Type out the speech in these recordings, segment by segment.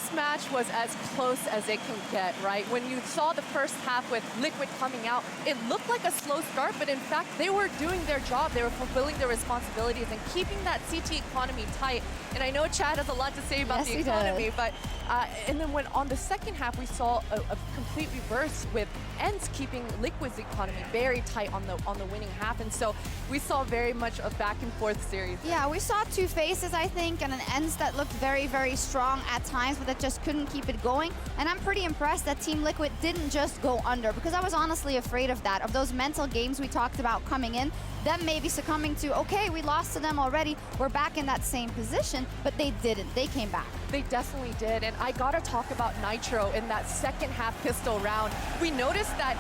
this match was as close as it can get, right? When you saw the first half with Liquid coming out, it looked like a slow start, but in fact, they were doing their job. They were fulfilling their responsibilities and keeping that CT economy tight. And I know Chad has a lot to say about the economy, but and then when on the second half, we saw a complete reverse with ENCE keeping Liquid's economy very tight on the winning half. And so we saw very much a back and forth series. Yeah, we saw two faces, I think, and an ENCE that looked very, very strong at times, but that just couldn't keep it going. And I'm pretty impressed that Team Liquid didn't just go under, because I was honestly afraid of that, of those mental games we talked about coming in, them maybe succumbing to, okay, we lost to them already, we're back in that same position, but they didn't. They came back. They definitely did, and I gotta talk about Nitro in that second half pistol round. We noticed that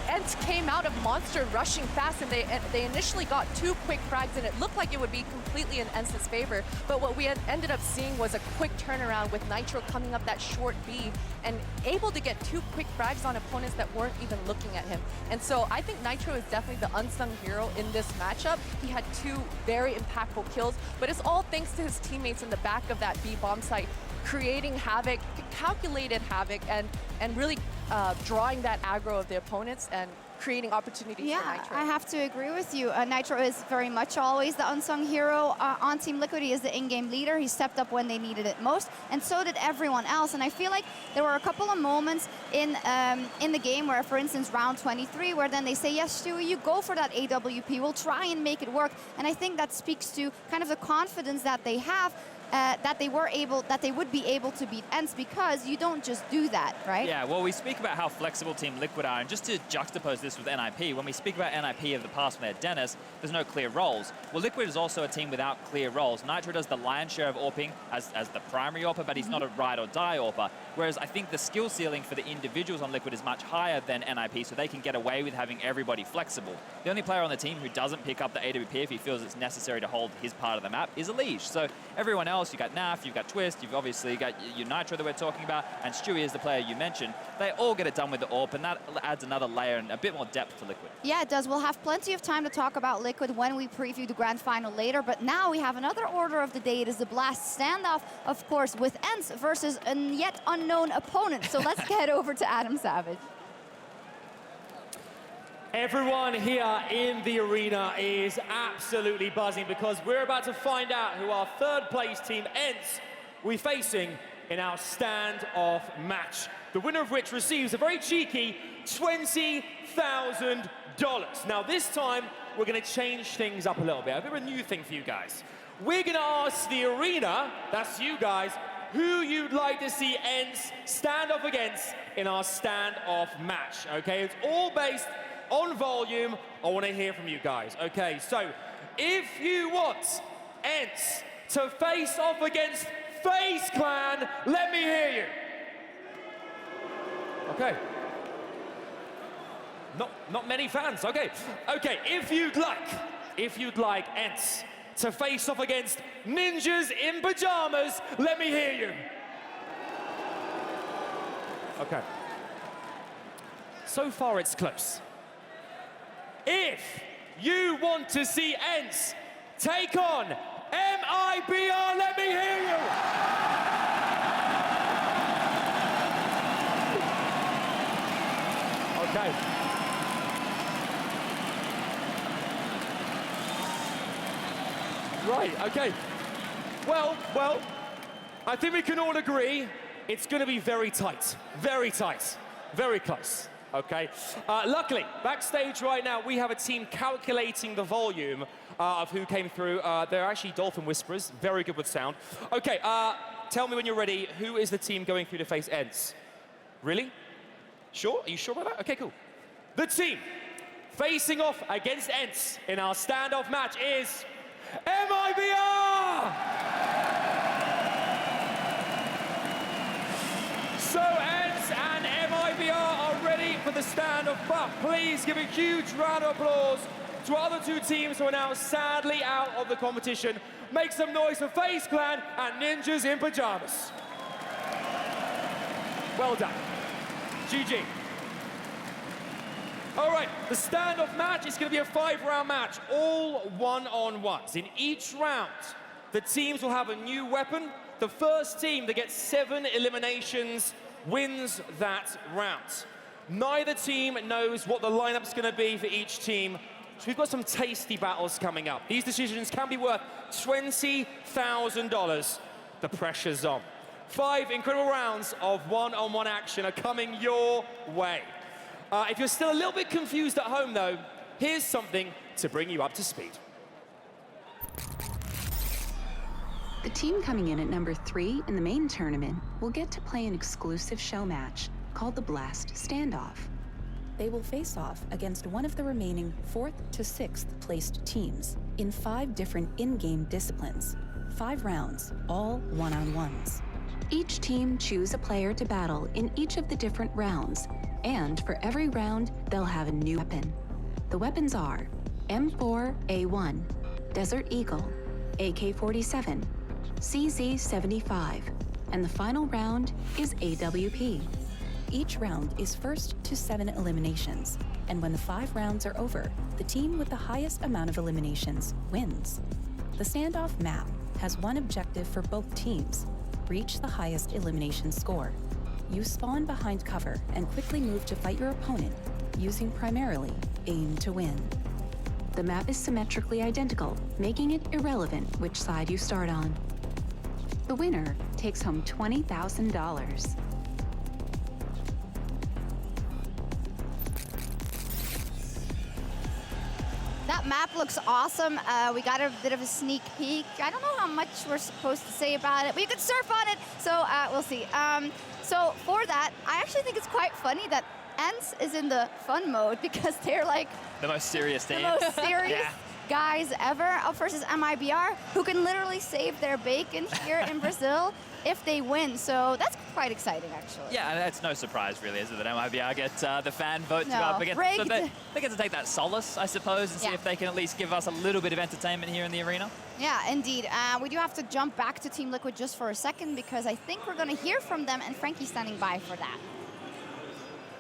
ENCE came out of Monster rushing fast, and they initially got 2 quick frags, and it looked like it would be completely in ENCE's favor. But what we ended up seeing was a quick turnaround with Nitro coming up that short B and able to get 2 quick frags on opponents that weren't even looking at him. And so I think Nitro is definitely the unsung hero in this matchup. He had 2 very impactful kills, but it's all thanks to his teammates in the back of that B bomb site, creating havoc, calculated havoc, and really drawing that aggro of the opponents and creating opportunities for Nitro. I have to agree with you. Nitro is very much always the unsung hero on Team Liquid. He is the in-game leader. He stepped up when they needed it most, and so did everyone else. And I feel like there were a couple of moments in the game where, for instance, round 23, where then they say, yes, Stewie, you go for that AWP. We'll try and make it work. And I think that speaks to kind of the confidence that they have, that they would be able to beat ENCE, because you don't just do that, right? Yeah, well, we speak about how flexible Team Liquid are, and just to juxtapose this with NIP, when we speak about NIP of the past when they're Dennis, there's no clear roles. Well, Liquid is also a team without clear roles. Nitro does the lion's share of AWPing as the primary AWPer, but he's not a ride or die AWPer. Whereas I think the skill ceiling for the individuals on Liquid is much higher than NIP, so they can get away with having everybody flexible. The only player on the team who doesn't pick up the AWP if he feels it's necessary to hold his part of the map is Elige. So everyone else, you've got NAF, you've got Twist, you've obviously got your Nitro that we're talking about, and Stewie is the player you mentioned. They all get it done with the AWP, and that adds another layer and a bit more depth to Liquid. Yeah, it does. We'll have plenty of time to talk about Liquid when we preview the grand final later, but now we have another order of the day. It is the Blast standoff, of course, with ENCE versus a yet unknown opponent. So let's get over to Adam Savage. Everyone here in the arena is absolutely buzzing, because we're about to find out who our third place team, ENCE, will be facing in our standoff match. The winner of which receives a very cheeky $20,000. Now this time, we're gonna change things up a little bit. A bit of a new thing for you guys. We're gonna ask the arena, that's you guys, who you'd like to see ENCE stand up against in our standoff match, okay? It's all based on volume. I want to hear from you guys. Okay, so if you want ENCE to face off against FaZe Clan, let me hear you. Okay. Not many fans. Okay. Okay, if you'd like ENCE to face off against Ninjas in Pajamas, let me hear you. Okay. So far it's close. If you want to see ENCE take on MIBR, let me hear you! Okay. Right, okay. Well, I think we can all agree it's going to be very tight, very close. Okay. Luckily, backstage right now, we have a team calculating the volume of who came through. They're actually Dolphin Whisperers, very good with sound. Okay, tell me when you're ready, who is the team going through to face ENCE? Really? Sure? Are you sure about that? Okay, cool. The team facing off against ENCE in our standoff match is MIBR! So ENCE and MIBR are ready for the standoff, but please give a huge round of applause to our other two teams who are now sadly out of the competition. Make some noise for FaZe Clan and Ninjas in Pajamas. Well done. GG. All right, the standoff match is going to be a 5-round match, all one-on-ones. In each round, the teams will have a new weapon. The first team that gets 7 eliminations wins that round. Neither team knows what the lineup's going to be for each team. So we've got some tasty battles coming up. These decisions can be worth $20,000. The pressure's on. 5 incredible rounds of one-on-one action are coming your way. If you're still a little bit confused at home, though, here's something to bring you up to speed. The team coming in at number 3 in the main tournament will get to play an exclusive show match called the Blast Standoff. They will face off against one of the remaining 4th to 6th placed teams in 5 different in-game disciplines. 5 rounds, all one-on-ones. Each team choose a player to battle in each of the different rounds, and for every round, they'll have a new weapon. The weapons are M4A1, Desert Eagle, AK-47, CZ-75, and the final round is AWP. Each round is first to 7 eliminations, and when the 5 rounds are over, the team with the highest amount of eliminations wins. The standoff map has one objective for both teams: reach the highest elimination score. You spawn behind cover and quickly move to fight your opponent, using primarily aim to win. The map is symmetrically identical, making it irrelevant which side you start on. The winner takes home $20,000. That map looks awesome. We got a bit of a sneak peek. I don't know how much we're supposed to say about it. We could surf on it, so we'll see. So for that, I actually think it's quite funny that ENCE is in the fun mode because they're like The most serious team. the most serious Yeah. guys ever. Up versus MIBR, who can literally save their bacon here in Brazil if they win. So that's quite exciting, actually. Yeah, and that's no surprise, really, is it, that MIBR get the fan vote to go No, up against. So rigged. they get to take that solace, I suppose, and see Yeah. if they can at least give us a little bit of entertainment here in the arena. Yeah, indeed. We do have to jump back to Team Liquid just for a second because I think we're going to hear from them, and Frankie's standing by for that.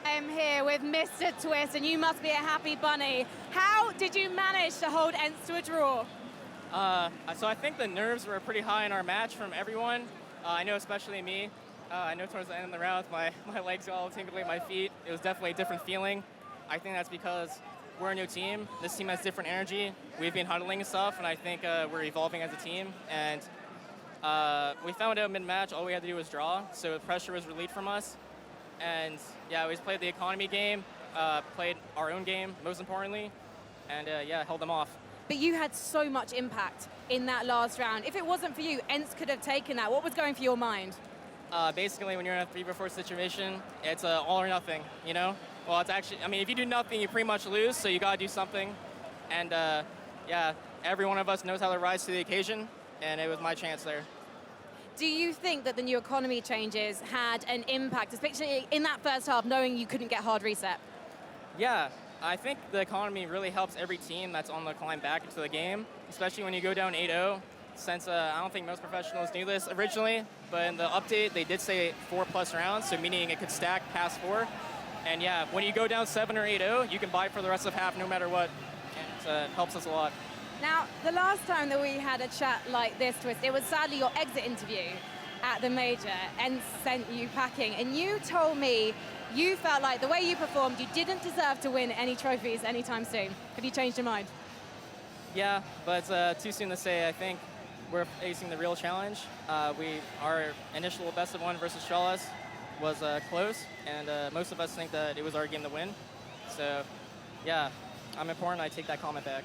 I'm here with Mr. Twist, and you must be a happy bunny. How did you manage to hold ENCE to a draw? So I think the nerves were pretty high in our match from everyone. I know especially me. I know towards the end of the round, my legs got all tingly at my feet. It was definitely a different feeling. I think that's because we're a new team. This team has different energy. We've been huddling and stuff, and I think we're evolving as a team. And we found out mid-match all we had to do was draw, so the pressure was relieved from us. And yeah, we just played the economy game, played our own game, most importantly, and yeah, held them off. But you had so much impact in that last round. If it wasn't for you, ENCE could have taken that. What was going through your mind? Basically, when you're in a 3v4 situation, it's all or nothing, you know? Well, it's actually, I mean, if you do nothing, you pretty much lose, so you gotta do something. And yeah, every one of us knows how to rise to the occasion, and it was my chance there. Do you think that the new economy changes had an impact, especially in that first half, knowing you couldn't get hard reset? Yeah, I think the economy really helps every team that's on the climb back into the game, especially when you go down 8-0, since I don't think most professionals knew this originally, but in the update, they did say 4+ rounds, so meaning it could stack past 4. And yeah, when you go down 7 or 8-0, you can buy for the rest of half no matter what, and it helps us a lot. Now, the last time that we had a chat like this, Twist, it was sadly your exit interview at the major and sent you packing. And you told me you felt like the way you performed, you didn't deserve to win any trophies anytime soon. Have you changed your mind? Yeah, but it's too soon to say. I think we're facing the real challenge. Our initial best of 1 versus Chalice was close, and most of us think that it was our game to win. So, yeah, I'm important. I take that comment back.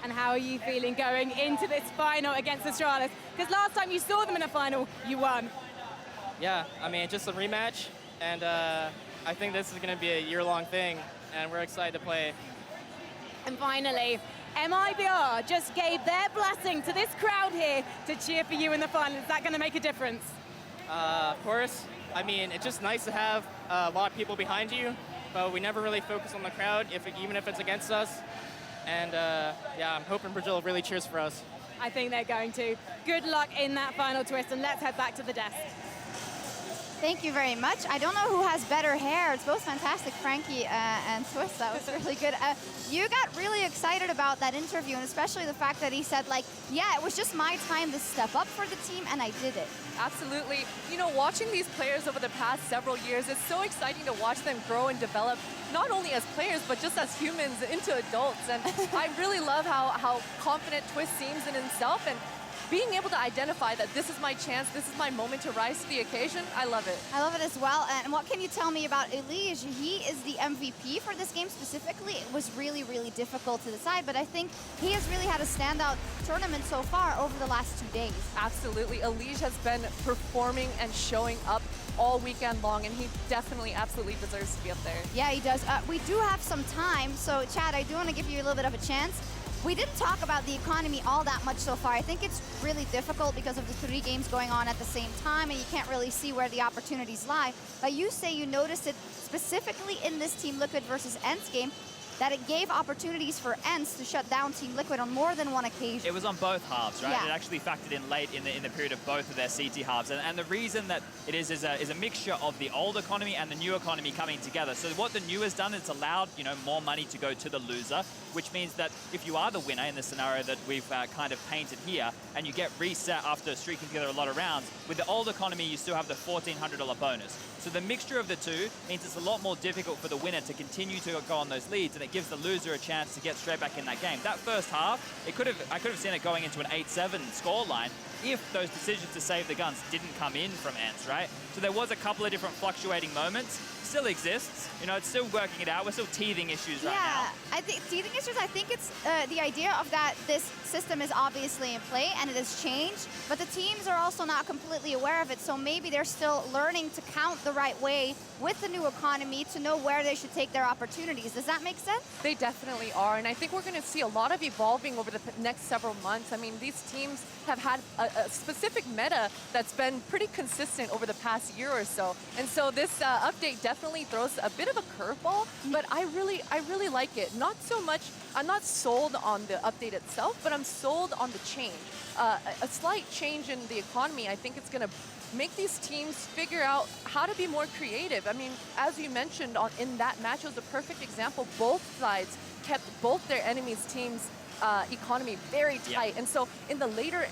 And how are you feeling going into this final against Astralis? Because last time you saw them in a final, you won. Yeah, I mean, just a rematch, and I think this is going to be a year-long thing, and we're excited to play. And finally, MIBR just gave their blessing to this crowd here to cheer for you in the final. Is that going to make a difference? Of course. I mean, it's just nice to have a lot of people behind you, but we never really focus on the crowd, even if it's against us. And yeah, I'm hoping Brazil really cheers for us. I think they're going to. Good luck in that final, Twist, and let's head back to the desk. Thank you very much. I don't know who has better hair. It's both fantastic, Frankie and Twist. That was really good. You got really excited about that interview, and especially the fact that he said, like, yeah, it was just my time to step up for the team, and I did it. Absolutely. You know, watching these players over the past several years, it's so exciting to watch them grow and develop, not only as players, but just as humans into adults. And I really love how confident Twist seems in himself, and being able to identify that this is my chance, this is my moment to rise to the occasion, I love it. I love it as well. And what can you tell me about Elige? He is the MVP for this game specifically. It was really, really difficult to decide, but I think he has really had a standout tournament so far over the last 2 days. Absolutely. Elige has been performing and showing up all weekend long, and he definitely, absolutely deserves to be up there. Yeah, he does. We do have some time, so Chad, I do want to give you a little bit of a chance. We didn't talk about the economy all that much so far. I think it's really difficult because of the 3 games going on at the same time, and you can't really see where the opportunities lie. But you say you noticed it specifically in this Team Liquid versus ENCE game, that it gave opportunities for ENCE to shut down Team Liquid on more than one occasion. It was on both halves, right? Yeah. It actually factored in late in the period of both of their CT halves. And the reason that it is a mixture of the old economy and the new economy coming together. So what the new has done, it's allowed, you know, more money to go to the loser, which means that if you are the winner in the scenario that we've kind of painted here, and you get reset after streaking together a lot of rounds, with the old economy, you still have the $1,400 bonus. So the mixture of the two means it's a lot more difficult for the winner to continue to go on those leads, and it gives the loser a chance to get straight back in that game. That first half, I could have seen it going into an 8-7 scoreline if those decisions to save the guns didn't come in from ENCE, right? So there was a couple of different fluctuating moments. Still exists. You know, it's still working it out. We're still teething issues right now. Yeah, I think teething issues, I think it's the idea of that this system is obviously in play and it has changed, but the teams are also not completely aware of it, so maybe they're still learning to count the right way with the new economy to know where they should take their opportunities. Does that make sense? They definitely are, and I think we're going to see a lot of evolving over the next several months. I mean, these teams have had a specific meta that's been pretty consistent over the past year or so, and so this update definitely throws a bit of a curveball, but I really like it. Not so much, I'm not sold on the update itself, but I'm sold on the change. A slight change in the economy, I think it's going to make these teams figure out how to be more creative. I mean, as you mentioned in that match, it was a perfect example. Both sides kept both their enemies' teams' economy very tight. And so in the later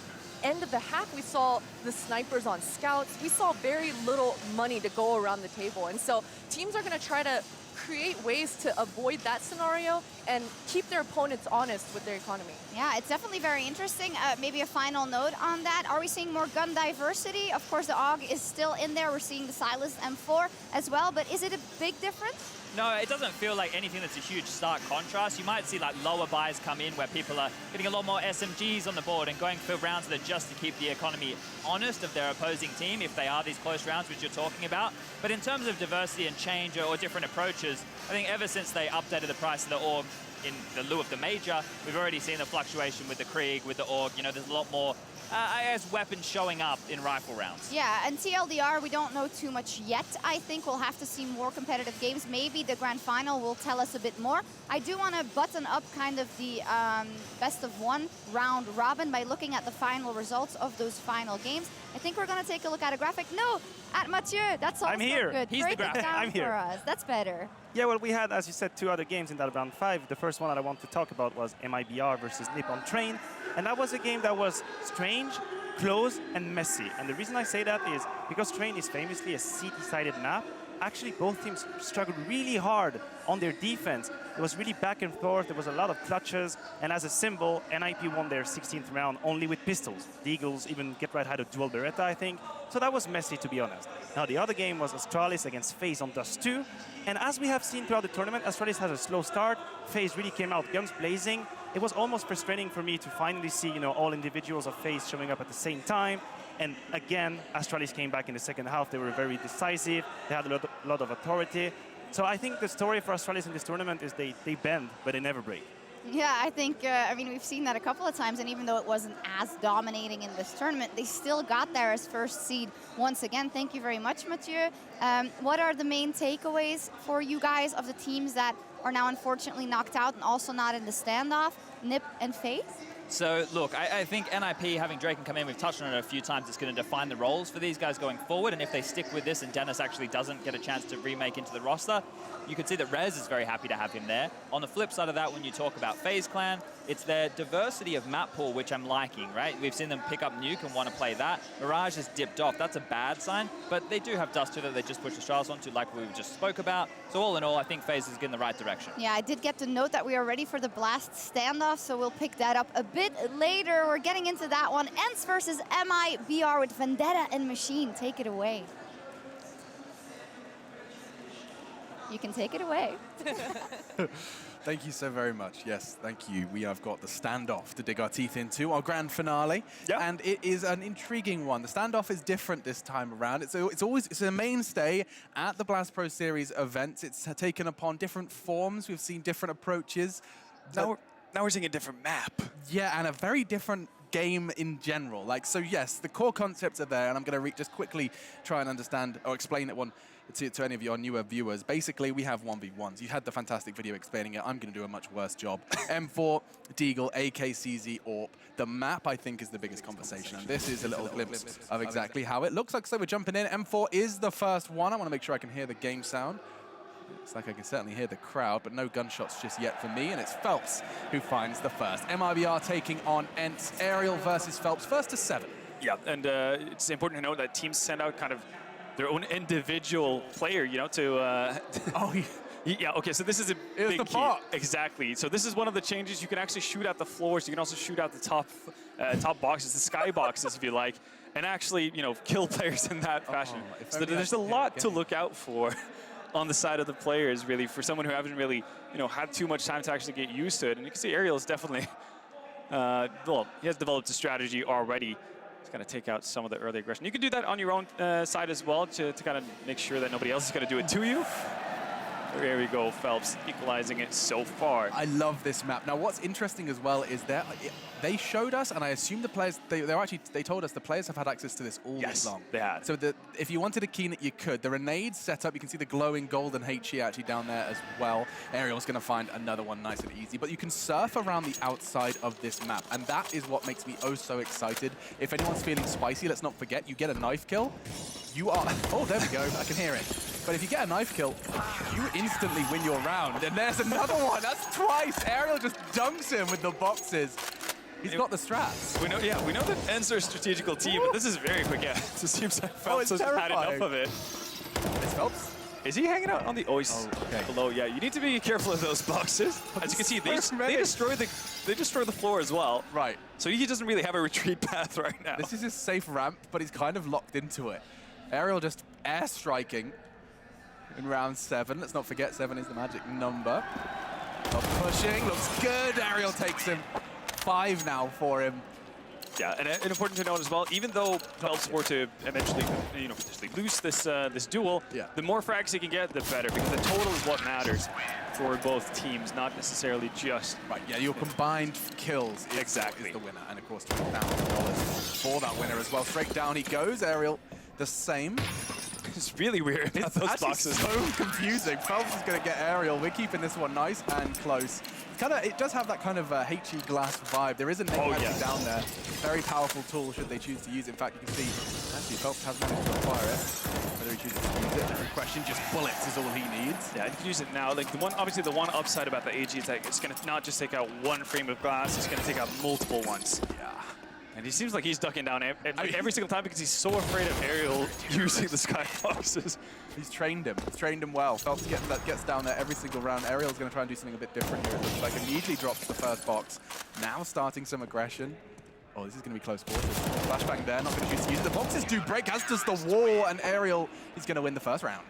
end of the half, we saw the snipers on scouts. We saw very little money to go around the table. And so teams are going to try to create ways to avoid that scenario and keep their opponents honest with their economy. Yeah, it's definitely very interesting. Maybe a final note on that. Are we seeing more gun diversity? Of course, the AUG is still in there. We're seeing the Silas M4 as well, but is it a big difference? No, it doesn't feel like anything that's a huge stark contrast. You might see like lower buys come in where people are getting a lot more SMGs on the board and going for rounds that are just to keep the economy honest of their opposing team if they are these close rounds which you're talking about. But in terms of diversity and change or different approaches, I think ever since they updated the price of the AUG in the lieu of the Major, we've already seen the fluctuation with the Krieg, with the AUG. You know, there's a lot more as weapons showing up in rifle rounds. Yeah, and TLDR, we don't know too much yet. I think we'll have to see more competitive games. Maybe the grand final will tell us a bit more. I do want to button up kind of the best of one round robin by looking at the final results of those final games. I think we're going to take a look at a graphic. No, at Mathieu, that's also I'm here. good. He's Break the it graphic. down I'm here. for us. That's better. Yeah, well, we had, as you said, 2 other games in that round 5. The first one that I want to talk about was MIBR versus Nippon Train. And that was a game that was strange, close, and messy. And the reason I say that is because Train is famously a CT-sided map. Actually, both teams struggled really hard on their defense. It was really back and forth. There was a lot of clutches. And as a symbol, NIP won their 16th round only with pistols. The Eagles even get right had a dual Beretta, I think. So that was messy, to be honest. Now, the other game was Astralis against FaZe on Dust 2. And as we have seen throughout the tournament, Astralis has a slow start. FaZe really came out guns blazing. It was almost frustrating for me to finally see, you know, all individuals of FaZe showing up at the same time. And again, Astralis came back in the second half. They were very decisive. They had a lot of authority. So I think the story for Astralis in this tournament is they bend, but they never break. Yeah, I think, I mean, we've seen that a couple of times, and even though it wasn't as dominating in this tournament, they still got there as first seed once again. Thank you very much, Mathieu. What are the main takeaways for you guys of the teams that are now unfortunately knocked out and also not in the standoff, NIP and FaZe? So, look, I think NIP, having Draken come in, we've touched on it a few times, it's going to define the roles for these guys going forward, and if they stick with this and Dennis actually doesn't get a chance to remake into the roster, you could see that Rez is very happy to have him there. On the flip side of that, when you talk about FaZe Clan, it's their diversity of map pool, which I'm liking, right? We've seen them pick up Nuke and want to play that. Mirage has dipped off. That's a bad sign, but they do have Dust 2 that they just pushed the Strauss onto, like we just spoke about. So all in all, I think FaZe is in the right direction. Yeah, I did get to note that we are ready for the Blast standoff, so we'll pick that up a bit later. We're getting into that one. ENCE versus MIBR with Vendetta and Machine. Take it away. You can take it away. Thank you so very much. Yes, thank you. We have got the standoff to dig our teeth into, our grand finale, and it is an intriguing one. The standoff is different this time around. It's a mainstay at the BlastPro Series events. It's taken upon different forms. We've seen different approaches. Now we're seeing a different map. Yeah, and a very different game in general. Like, so yes, the core concepts are there, and I'm going to just quickly try and understand or explain it one to any of your newer viewers. Basically, we have 1v1s. You had the fantastic video explaining it. I'm going to do a much worse job. M4, Deagle, AKCZ, AWP. The map, I think, is the biggest conversation. And this is a little glimpse of exactly how it looks like. So we're jumping in. M4 is the first one. I want to make sure I can hear the game sound. Looks like I can certainly hear the crowd, but no gunshots just yet for me, and it's Phelps who finds the first. MIBR taking on ENCE. Aerial versus Phelps, first to 7. Yeah, and it's important to note that teams send out kind of their own individual player, you know, to... Oh, yeah, okay, so this is a big key. Exactly. So this is one of the changes. You can actually shoot out the floors. You can also shoot out the top boxes, the sky boxes, if you like, and actually, you know, kill players in that fashion. So there's a lot to look out for on the side of the players, really, for someone who hasn't really, you know, had too much time to actually get used to it. And you can see Aerial is definitely, well, he has developed a strategy already to kind of take out some of the early aggression. You can do that on your own side as well to kind of make sure that nobody else is going to do it to you. There we go, Phelps equalizing it so far. I love this map. Now, what's interesting as well is that they showed us, and I assume the players, they told us the players have had access to this all week long. They had. So if you wanted to keen it, you could. The grenades set up, you can see the glowing golden HE actually down there as well. Aerial's going to find another one nice and easy, but you can surf around the outside of this map, and that is what makes me oh so excited. If anyone's feeling spicy, let's not forget, you get a knife kill. You are, oh, there we go, I can hear it. But if you get a knife kill, you instantly win your round. And there's another one, that's twice. Aerial just dunks him with the boxes. He's got the straps. We know, yeah, we know that ENCE are a strategical team, but this is very quick. Yeah, it seems like Phelps has had enough of it. It's Phelps? Is he hanging out on the below? Yeah, you need to be careful of those boxes. As you can see, they destroy the floor as well. Right. So he doesn't really have a retreat path right now. This is his safe ramp, but he's kind of locked into it. Aerial just air striking in round 7. Let's not forget 7 is the magic number. Pushing, looks good. Aerial takes him. 5 now for him. Yeah, and important to note as well, even though Phelps were to eventually, you know, potentially lose this this duel, the more frags he can get, the better, because the total is what matters for both teams, not necessarily just... Right, yeah, your combined kills is the winner, and of course $20,000 for that winner as well. Straight down he goes. Aerial, the same. It's really weird. It's those boxes. So confusing. Phelps is going to get Aerial. We're keeping this one nice and close. It does have that kind of HE glass vibe. There is a name down there. Very powerful tool should they choose to use it. In fact, you can see actually Phelps has managed to acquire it. Whether he chooses to use it, every question, just bullets is all he needs. Yeah, you can use it now. Like obviously the one upside about the AG is that it's going to not just take out one frame of glass, it's going to take out multiple ones. Yeah. And he seems like he's ducking down every single time because he's so afraid of Aerial using the skyboxes. He's trained him. He's trained him well. Phelps gets down there every single round. Aerial's going to try and do something a bit different here. It looks like immediately drops the first box. Now starting some aggression. Oh, this is going to be close quarters. Flashbang there, not going to choose to use it. The boxes do break, as does the wall, and Aerial is going to win the first round.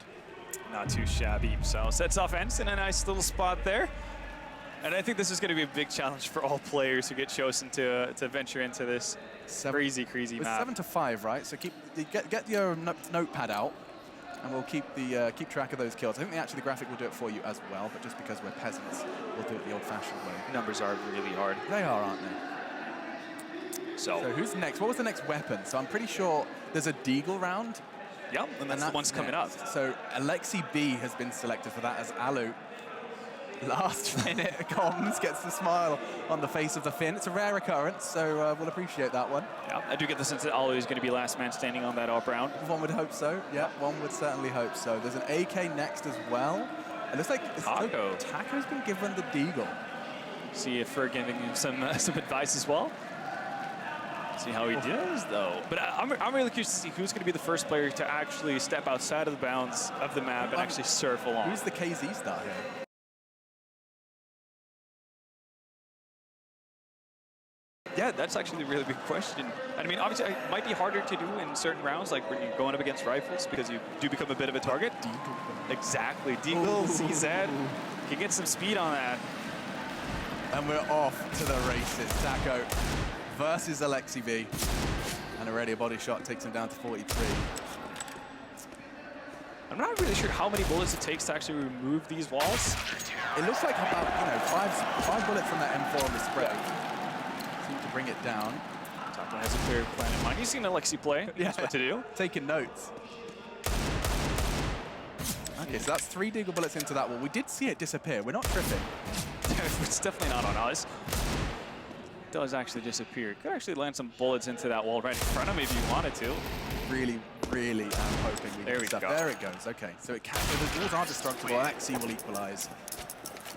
Not too shabby. So sets off ENCE in a nice little spot there. And I think this is going to be a big challenge for all players who get chosen to venture into this crazy map. 7 to 5, right? So get your notepad out, and we'll keep track of those kills. I think the graphic will do it for you as well, but just because we're peasants, we'll do it the old-fashioned way. Numbers are really hard. They are, aren't they? So who's next? What was the next weapon? So I'm pretty sure there's a Deagle round. Yep, and that's the one's coming up. So Alexi B has been selected for that as Alu. Last minute comms gets the smile on the face of the Finn. It's a rare occurrence, so we'll appreciate that one. Yeah, I do get the sense that Olu is going to be last man standing on that up round. One would hope so. Yeah, one would certainly hope so. There's an AK next as well. It looks like Taco's been given the deagle. See if we're giving him some advice as well. See how he does, though. But I'm really curious to see who's going to be the first player to actually step outside of the bounds of the map and actually surf along. Who's the KZ star here? Yeah, that's actually a really big question. I mean, obviously, it might be harder to do in certain rounds, like when you're going up against rifles, because you do become a bit of a target. Deagle. Exactly. Deagle, CZ. Can get some speed on that. And we're off to the races. Taco versus Alexi B. And already a body shot takes him down to 43. I'm not really sure how many bullets it takes to actually remove these walls. It looks like about, you know, five bullets from that M4 on the spray. Seem to bring it down. Taco has a clear plan in mind. You've seen Alexi play. He knows what to do. Taking notes. Okay, so that's 3 deagle bullets into that wall. We did see it disappear. We're not tripping. It's definitely not on us. It does actually disappear. Could actually land some bullets into that wall right in front of him if you wanted to. Really am hoping we There we stuff. go. There it goes. Okay, so it can. The walls are destructible. Alexi will equalize.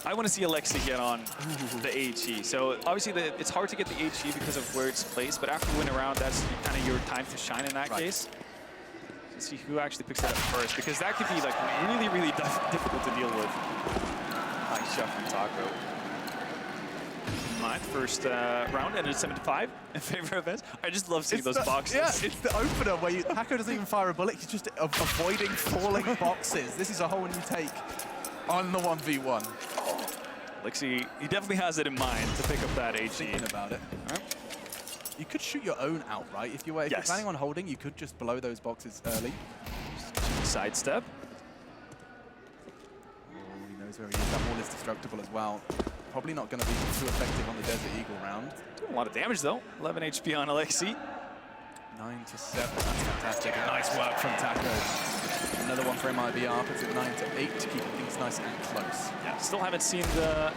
I want to see Alexi get on the HE. So obviously it's hard to get the HE because of where it's placed, but after you win a round, that's kind of your time to shine in that case. Let's see who actually picks that up first, because that could be like really difficult to deal with. Nice shot from Taco. My first round ended 7-5 in favor of us. I just love seeing those boxes. Yeah, it's the opener where Taco doesn't even fire a bullet. He's just avoiding falling boxes. This is a whole new take on the 1v1. Alexi, he definitely has it in mind to pick up that HE. Thinking about it. Right. You could shoot your own outright. If you're planning on holding, you could just blow those boxes early. Sidestep. Oh, he knows where he is. That wall is destructible as well. Probably not going to be too effective on the Desert Eagle round. Doing a lot of damage though. 11 HP on Alexi. 9-7. That's fantastic. And nice work from Taco. Another one for MIBR. Puts it 9-8 to keep things nice and close. Yeah, still haven't seen the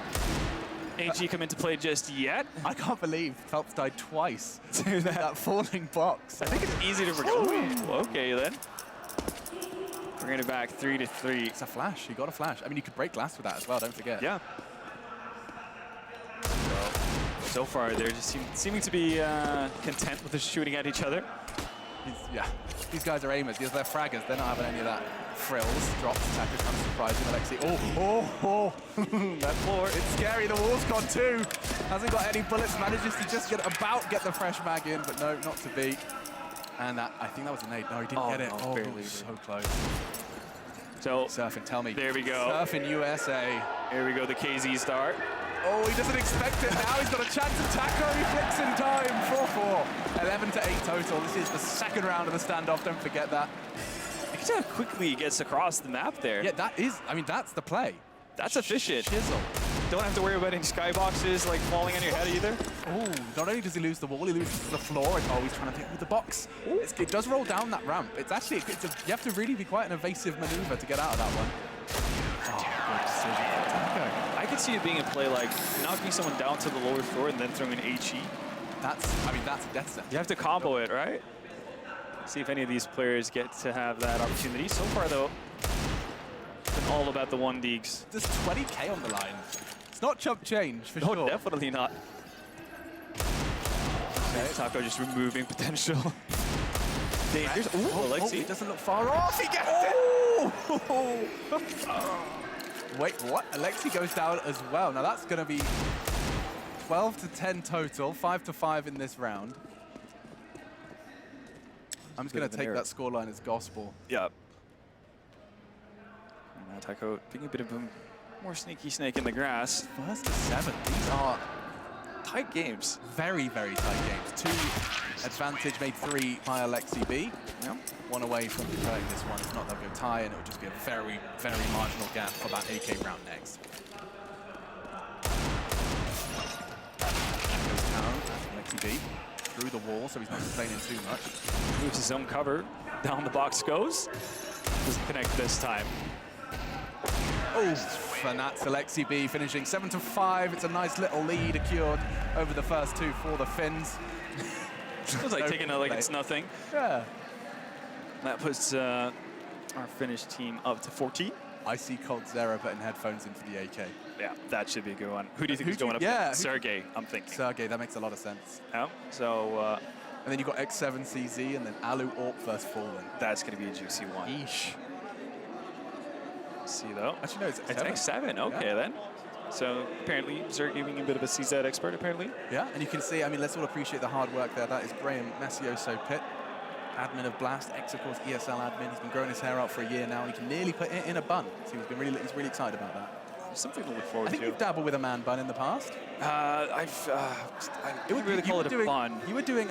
HE come into play just yet. I can't believe Phelps died twice to that falling box. I think it's easy to forget. Ooh, okay then. Bringing it back 3-3. It's a flash. You got a flash. I mean, you could break glass with that as well. Don't forget. Yeah. So far, they're just seeming to be content with just shooting at each other. Yeah, these guys are aimers. They're fraggers. They're not having any of that frills. Drops, attackers, kind of surprising Alexi. Oh. That floor, it's scary. The wall's gone too. Hasn't got any bullets. Manages to just get the fresh mag in, but no, not to be. And that, I think that was a nade. No, he didn't get it. No, barely. So close. So Surfing, tell me. There we go. Surfing USA. Here we go, the KZ start. Oh, he doesn't expect it now. He's got a chance of Taco. He flicks in time. 4-4. 11-8 total. This is the second round of the standoff. Don't forget that. You can see how quickly he gets across the map there. Yeah, that is, I mean, that's the play. That's efficient. Chisel. Don't have to worry about any skyboxes like falling on your head either. Oh, not only does he lose the wall, he loses the floor, and he's trying to pick with the box. It does roll down that ramp. It's actually, you have to really be quite an evasive maneuver to get out of that one. Oh, good decision for Taco. I could see it being a play like knocking someone down to the lower floor and then throwing an HE. That's a death sentence. You have to combo it, right? See if any of these players get to have that opportunity. So far, though, it's been all about the 1-deags. There's 20K on the line. It's not chump change, for sure. No, definitely not. Okay. Taco just removing potential dangers. Ooh, Alexi. He doesn't look far off. He gets it. Wait, what? Alexi goes down as well. Now that's going to be 12-10 total, 5-5 in this round. I'm just going to take that scoreline as gospel. Yeah. Now Taco being a bit of a more sneaky snake in the grass. 1st to 7. These are tight games. Very, very tight games. 2 advantage made 3 by Alexi B. Yep. 1 away from converting this one. If not, they'll go tie, and it will just be a very, very marginal gap for that AK round next. Goes down. Alexi B through the wall, so he's not complaining too much. Moves his own cover. Down the box goes. Doesn't connect this time. Oh, off, and that's Alexi B finishing 7-5. It's a nice little lead secured over the first two for the Finns. Feels like taking it like it's nothing. Yeah. That puts our Finnish team up to 14. I see Coldzera putting headphones in for the AK. Yeah, that should be a good one. Who do you think is going up? Yeah, Sergey, I'm thinking. Sergey, that makes a lot of sense. Yeah. So. And then you got X7CZ and then Alu Orp versus Fallen. That's going to be a juicy one. Yeesh. See though. Actually, no, it's X7. It's X7. Okay then. So apparently, Sergey being a bit of a CZ expert, apparently. Yeah, and you can see. I mean, let's all appreciate the hard work there. That is Graham Macioso Pitt, admin of Blast, ex of course ESL admin. He's been growing his hair out for a year now. He can nearly put it in a bun. So he's really excited about that. Something to look forward to. I think you've dabbled with a man bun in the past. I wouldn't really call it a bun. You were doing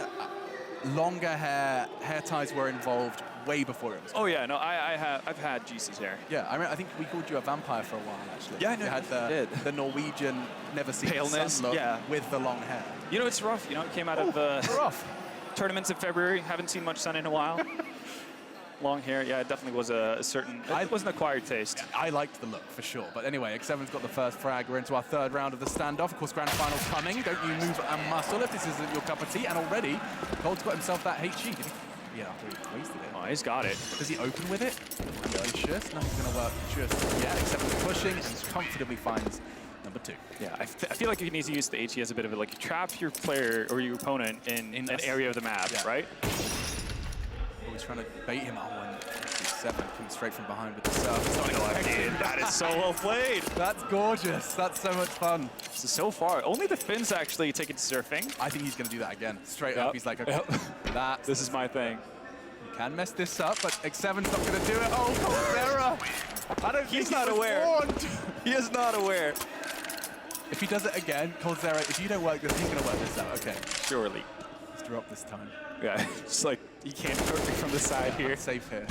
longer hair ties were involved way before it was. Oh yeah, no, I've had GC's hair. Yeah, I think we called you a vampire for a while actually. Yeah, I know. You had the Norwegian never seen the sun look with the long hair. You know, it's rough. You know, it came out of rough tournaments in February. Haven't seen much sun in a while. Long hair, yeah, it definitely was a certain. It was an acquired taste. I liked the look for sure. But anyway, X7's got the first frag. We're into our third round of the standoff. Of course, grand finals coming. Don't you move a muscle if this isn't your cup of tea. And already, Cold's got himself that HG. Yeah, after he wasted it. Oh, he's got it. Does he open with it? Ambitious. Nothing's going to work just yet. X7's pushing and comfortably finds number 2. Yeah, I feel like you need to use the HG as a bit of a, like, trap your player or your opponent in an area of the map, right? Always trying to bait him out when 7 comes straight from behind with the serve. That is so well played. That's gorgeous. That's so much fun. So far, only the Finns actually take it to surfing. I think he's going to do that again. Straight up, he's like, okay, this is my thing. You can mess this up, but X7's not going to do it. Oh, Coldzera! I don't think he's not aware. Warned. He is not aware. If he does it again, Coldzera, if you don't work this, he's going to work this out. Okay. Surely. Let's drop this time. Yeah, it's like, you can't perfect from the side here. Safe here.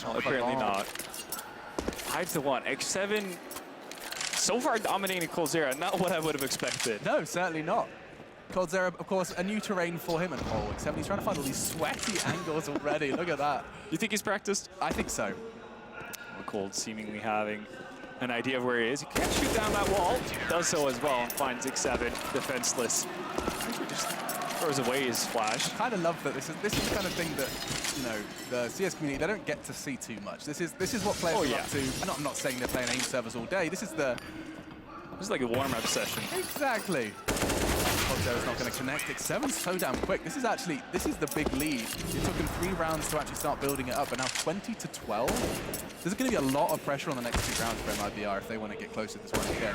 Oh, apparently not. 5-1. X7 so far dominating Coldzera. Not what I would have expected. No, certainly not. Coldzera, of course, a new terrain for him. And X7, he's trying to find all these sweaty angles already. Look at that. You think he's practiced? I think so. Cold seemingly having an idea of where he is. He can't shoot down that wall. Does so as well and finds X7 defenseless. Just throws away his flash. I kind of love that this is the kind of thing that, you know, the CS community, they don't get to see too much. This is what players are up to. I'm not saying they're playing AIM servers all day. This is like a warm-up session. Exactly. Coldzera's not going to connect. X7's so damn quick. This is the big lead. It took him 3 rounds to actually start building it up, but now 20-12. There's going to be a lot of pressure on the next 2 rounds for MIBR if they want to get close to this one again.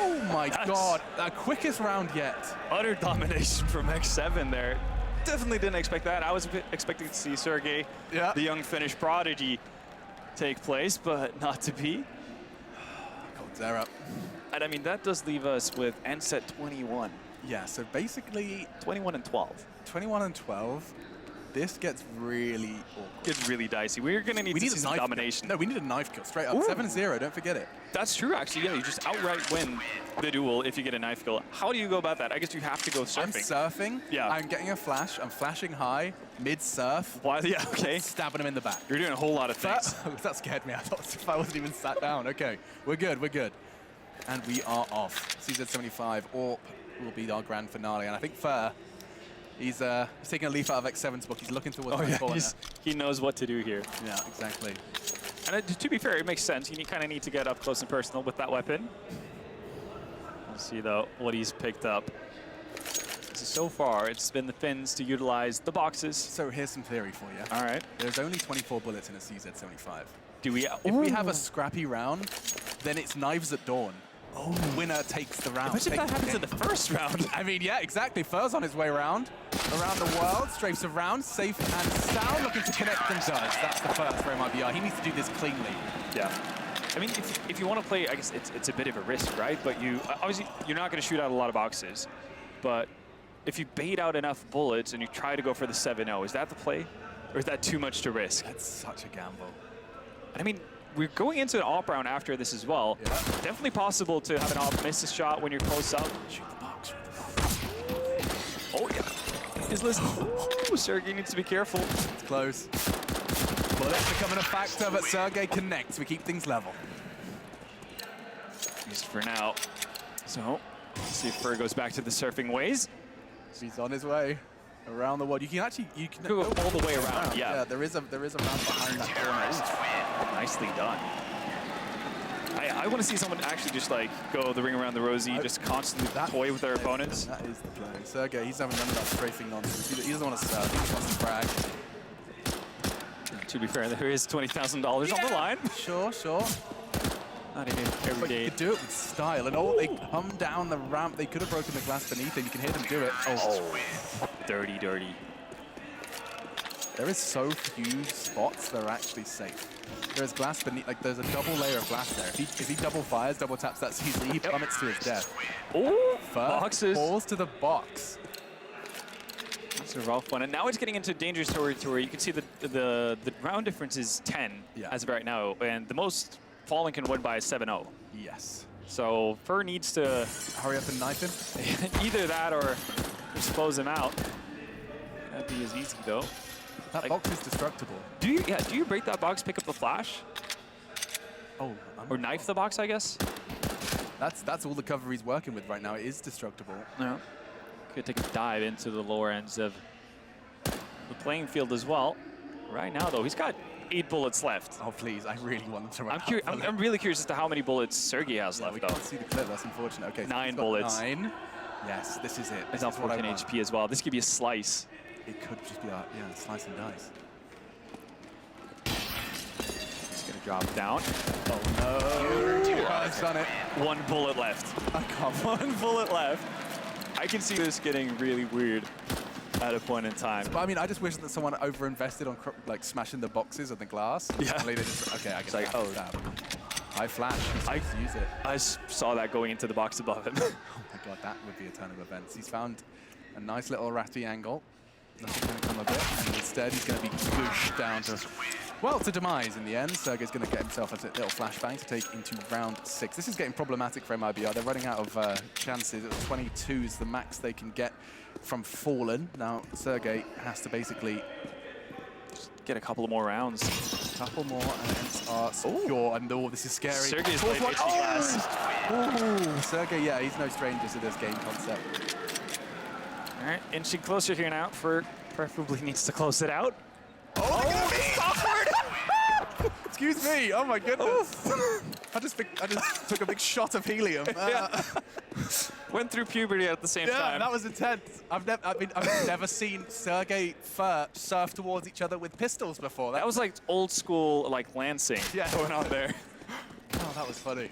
Oh my god, the quickest round yet. Utter domination from X7 there. Definitely didn't expect that. I was expecting to see Sergey, the young Finnish prodigy, take place, but not to be. Coldzera. And I mean, that does leave us with ENCE at 21. Yeah, so basically 21-12. 21-12. This gets really awkward. Gets really dicey. We're going to need to see some domination. No, we need a knife kill straight up. 7-0, don't forget it. That's true, actually. Yeah, you just outright win the duel if you get a knife kill. How do you go about that? I guess you have to go surfing. I'm surfing. Yeah. I'm getting a flash. I'm flashing high, mid-surf. Why? Yeah, okay. Stabbing him in the back. You're doing a whole lot of things. That scared me. I thought if I wasn't even sat down. Okay, we're good, we're good. And we are off. CZ75, AWP will be our grand finale. And I think Fur, he's taking a leaf out of X7's book. He's looking towards the corner. He knows what to do here. Yeah, exactly. And to be fair, it makes sense. You kind of need to get up close and personal with that weapon. We'll see, though, what he's picked up. So far, it's been the Finns to utilize the boxes. So here's some theory for you. All right. There's only 24 bullets in a CZ75. Do we? If we have a scrappy round, then it's knives at dawn. Oh, winner takes the round. Imagine that happens in the first round. I mean, yeah, exactly. Fur's on his way around the world, strafes around, safe and sound, looking to connect and does. That's the first for MIBR. He needs to do this cleanly. Yeah. I mean, if you want to play, I guess it's a bit of a risk, right? But obviously you're not going to shoot out a lot of boxes. But if you bait out enough bullets and you try to go for the 7-0, is that the play, or is that too much to risk? That's such a gamble. I mean, we're going into an AWP round after this as well. Yeah. Definitely possible to have an AWP miss a shot when you're close up. Shoot the box, shoot the box. Oh, yeah. He's listening. Oh, Sergey needs to be careful. It's close. Bullets becoming a factor, but Sergey connects. We keep things level. least for now. So, let's see if Fur goes back to the surfing ways. He's on his way around the world. You can go all the way around. Yeah. Yeah, there is a ramp behind that corner. Nicely done. I want to see someone actually just like go the ring around the rosy, just constantly toy with their opponents. That is the play. Sergey, he's having none of that strafing nonsense. He doesn't want to serve, he just wants to brag. To be fair, there is $20,000 on the line. Sure, sure. Not even every But day. you could do it with style. And oh, they come down the ramp. They could have broken the glass beneath it. You can hear them do it. Oh, dirty, dirty. There is so few spots that are actually safe. There's glass beneath, like there's a double layer of glass there. If he double fires, double taps that CZ, he plummets to his death. Oh, boxes. Falls to the box. That's a rough one. And now it's getting into dangerous territory. You can see the round difference is 10 as of right now. And the most Fallen can win by is 7-0. Yes. So Fur needs to hurry up and knife him. Either that or just close him out. That'd be as easy though. That box is destructible. Do you break that box, pick up the flash? Oh. Or knife the box, I guess? That's all the cover he's working with right now. It is destructible. No. Could take a dive into the lower ends of the playing field as well. Right now, though, he's got 8 bullets left. Oh, please. I really want him to run I'm really curious as to how many bullets Sergey has left, we though. can't see the clip. That's unfortunate. Okay, so 9 bullets. 9. Yes, this is it. It's on 14 HP as well. This could be a slice. It could just be a slice and dice. He's going to drop down. Oh, no. He's done it. 1 bullet left. Oh, come on. 1 bullet left. I can see this getting really weird at a point in time. But I mean, I just wish that someone over-invested on like smashing the boxes and the glass. Yeah. They just, okay, I guess like, oh, high flash. I use it. I saw that going into the box above him. Oh my god, that would be a turn of events. He's found a nice little ratty angle. Nothing's going to come of it, and instead he's going to be gooshed down to, well, to demise in the end. Sergey's going to get himself a little flashbang to take into round 6. This is getting problematic for MIBR. They're running out of chances. 22 is the max they can get from Fallen. Now, Sergey has to basically just get a couple of more rounds. A couple more, and ENCE are secure. And oh, this is scary. Sergey's playing glass. Oh, Sergey, yeah, he's no stranger to this game concept. All right, inching closer here now. Fur preferably needs to close it out. Excuse me. Oh my goodness. I just took a big shot of helium. Went through puberty at the same time. Yeah, that was intense. I've never seen Sergey Fur surf towards each other with pistols before. That was like old school, like lancing going on there. Oh, that was funny.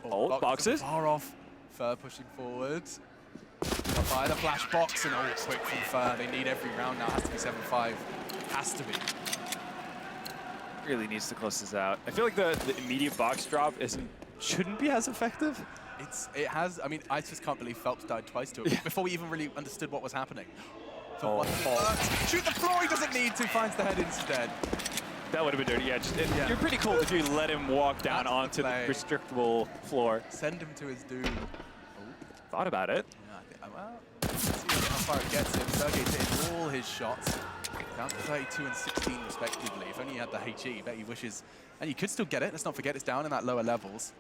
Oh, boxes. Far off. Fur pushing forward. By the flash box and quick from Fur. They need every round now. Has to be 7-5. Has to be. Really needs to close this out. I feel like the immediate box drop shouldn't be as effective. It has. I mean, I just can't believe Phelps died twice to it before we even really understood what was happening. Shoot the floor. He doesn't need to. Finds the head instead. That would have been dirty. Yeah, you're pretty cool if you let him walk down onto the restrictable floor. Send him to his doom. Thought about it. Yeah, well, let's see how far it gets him. Sergey's hitting all his shots. Down to 32 and 16 respectively. If only he had the HE, bet he wishes. And you could still get it. Let's not forget it's down in that lower levels.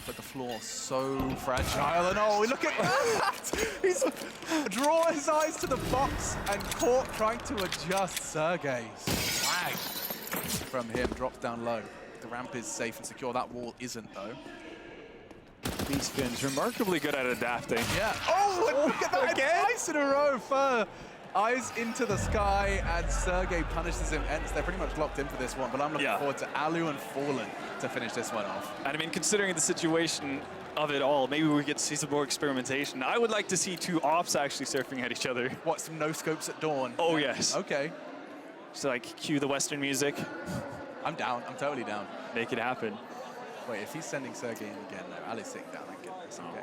But the floor so fragile. And oh, look at that! He's drawn his eyes to the box and caught trying to adjust. Sergey. Swag from him. Drops down low. The ramp is safe and secure. That wall isn't, though. These Finns remarkably good at adapting. Yeah. Oh, look at that again! Twice in a row. Fur. Eyes into the sky, and Sergey punishes him. ENCE, they're pretty much locked in for this one, but I'm looking forward to Alu and Fallen to finish this one off. And I mean, considering the situation of it all, maybe we get to see some more experimentation. I would like to see 2 ops actually surfing at each other. What, some no-scopes at dawn? Oh, yes. Okay. So, like, cue the Western music. I'm down. I'm totally down. Make it happen. Wait, if he's sending Sergey in again, no, Alu's sitting down. Thank goodness. Okay.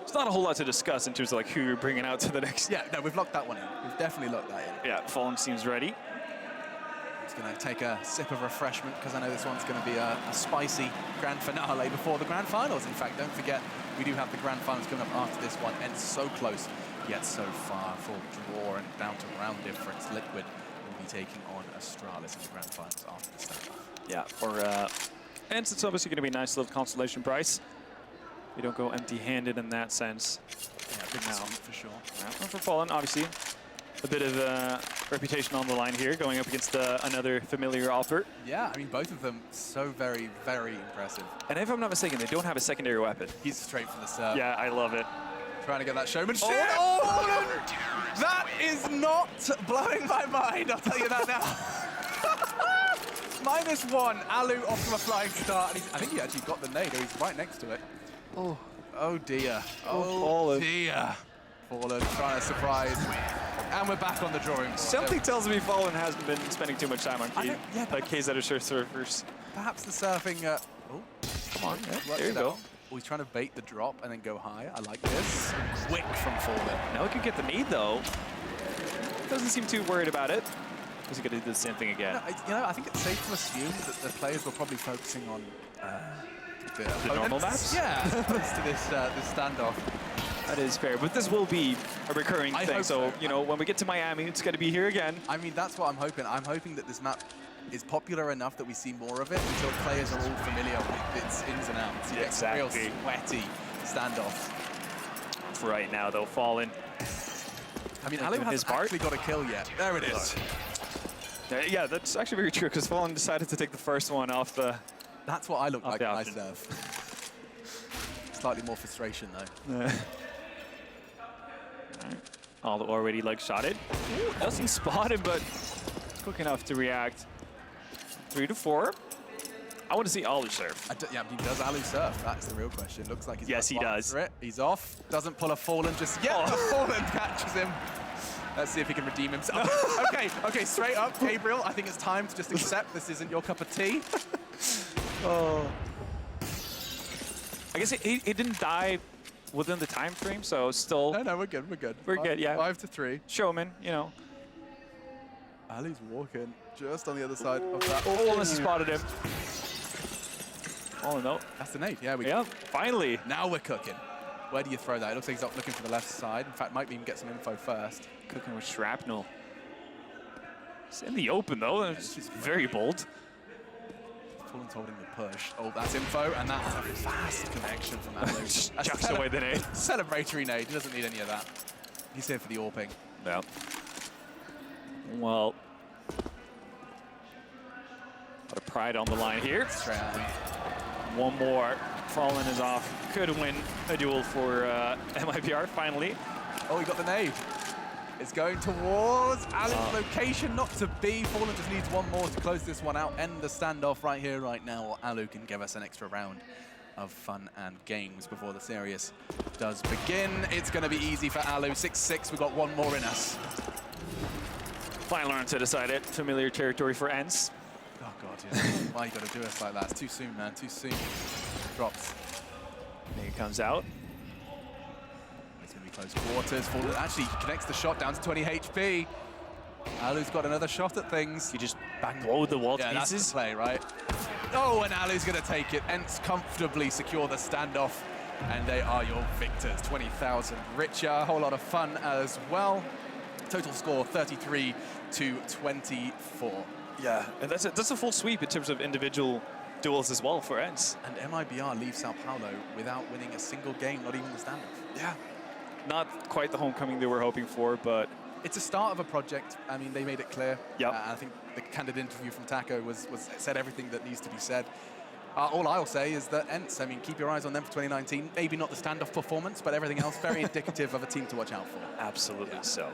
It's not a whole lot to discuss in terms of like who you're bringing out to the next. Yeah, no, we've locked that one in. We've definitely locked that in. Yeah, Fallen seems ready. I'm just going to take a sip of refreshment because I know this one's going to be a spicy grand finale before the grand finals. In fact, don't forget, we do have the grand finals coming up after this one, and so close, yet so far. Full draw and down to round difference. Liquid will be taking on Astralis in the grand finals after the standoff. Yeah, for ENCE, it's obviously going to be a nice little consolation prize. You don't go empty-handed in that sense. Yeah, big No. sweep for sure. For Fallen, obviously, a bit of reputation on the line here, going up against another familiar offer. Yeah, I mean, both of them so very, very impressive. And if I'm not mistaken, they don't have a secondary weapon. He's straight from the serve. Yeah, I love it. Trying to get that showmanship. Oh, that is not blowing my mind, I'll tell you that now. -1, Alu off to a flying start. And I think he actually got the nade, or he's right next to it. Oh, oh dear. Oh dear. Fallen trying to surprise. And we're back on the drawing board. Something tells me Fallen hasn't been spending too much time on Key. Yeah, like KZ surfers. Perhaps the surfing. Oh, come on. Yeah, there you go. go. Oh, he's trying to bait the drop and then go high. I like this. Quick from Fallen. Now he can get the nade, though. Doesn't seem too worried about it. Is he going to do the same thing again? I think it's safe to assume that the players were probably focusing on the normal maps? Yeah, as opposed to this standoff. That is fair, but this will be a recurring thing. So, you know, when we get to Miami, it's going to be here again. I mean, that's what I'm hoping. I'm hoping that this map is popular enough that we see more of it until players are all familiar with its ins and outs. You get some real sweaty standoffs. For right now, though, Fallen. I mean, Alu hasn't actually got a kill yet. There it is. Yeah, that's actually very true, because Fallen decided to take the first one off the... That's what I look like when I serve. Slightly more frustration, though. All already like shot it. Ooh, doesn't spot him, but quick enough to react. 3 to 4. I want to see Alu surf. Yeah, I mean, does Alu surf? That's the real question. Looks like he's yes, he does. It. He's off. Doesn't pull a Fallen just yet. The Fallen catches him. Let's see if he can redeem himself. Okay, straight up, Gabriel. I think it's time to just accept this isn't your cup of tea. Oh. I guess he didn't die within the time frame, so still... No, we're good, we're good. We're good, yeah. 5 to 3. Showman, you know. Alu's walking just on the other side of that. Oh, spotted him. Oh, no. That's the nade, yeah. Finally. Now we're cooking. Where do you throw that? It looks like he's up looking for the left side. In fact, might even get some info first. Cooking with shrapnel. It's in the open, though. It's very bold. Fallen's holding the push. Oh, that's info, and that's a fast connection from Alu. Just chucks away the nade. Celebratory nade. He doesn't need any of that. He's here for the AWPing. Yeah. Well, a lot of pride on the line here. Straight on. One more. Fallen is off. Could win a duel for MIBR finally. Oh, he got the nade. It's going towards Alu's location, not to be. Fallen just needs one more to close this one out. End the standoff right here, right now, or Alu can give us an extra round of fun and games before the serious does begin. It's going to be easy for Alu. 6-6, we've got one more in us. Final round to decide it. Familiar territory for ENCE. Oh, God, yeah. Why you got to do us like that? It's too soon, man, too soon. Drops. There he comes out. It's going to be close quarters. Fallen actually connects the shot down to 20 HP. Alu's got another shot at things. You just blow the wall to pieces. That's the play, right? Oh, and Alu's going to take it. ENCE comfortably secure the standoff, and they are your victors. 20,000 richer, a whole lot of fun as well. Total score 33 to 24. Yeah, and that's a full sweep in terms of individual duels as well for ENCE. And MIBR leaves Sao Paulo without winning a single game, not even the standoff. Yeah, not quite the homecoming they were hoping for, but... It's a start of a project. I mean, they made it clear. Yep. I think the candid interview from Taco said everything that needs to be said. All I'll say is that ENCE, I mean, keep your eyes on them for 2019. Maybe not the standoff performance, but everything else very indicative of a team to watch out for. Absolutely so.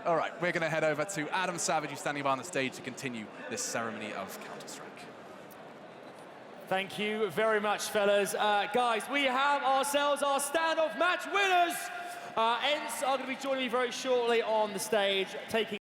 All right, we're going to head over to Adam Savage, who's standing by on the stage to continue this ceremony of Counter-Strike. Thank you very much, fellas. Guys, we have ourselves our standoff match winners. ENCE are going to be joining me very shortly on the stage, taking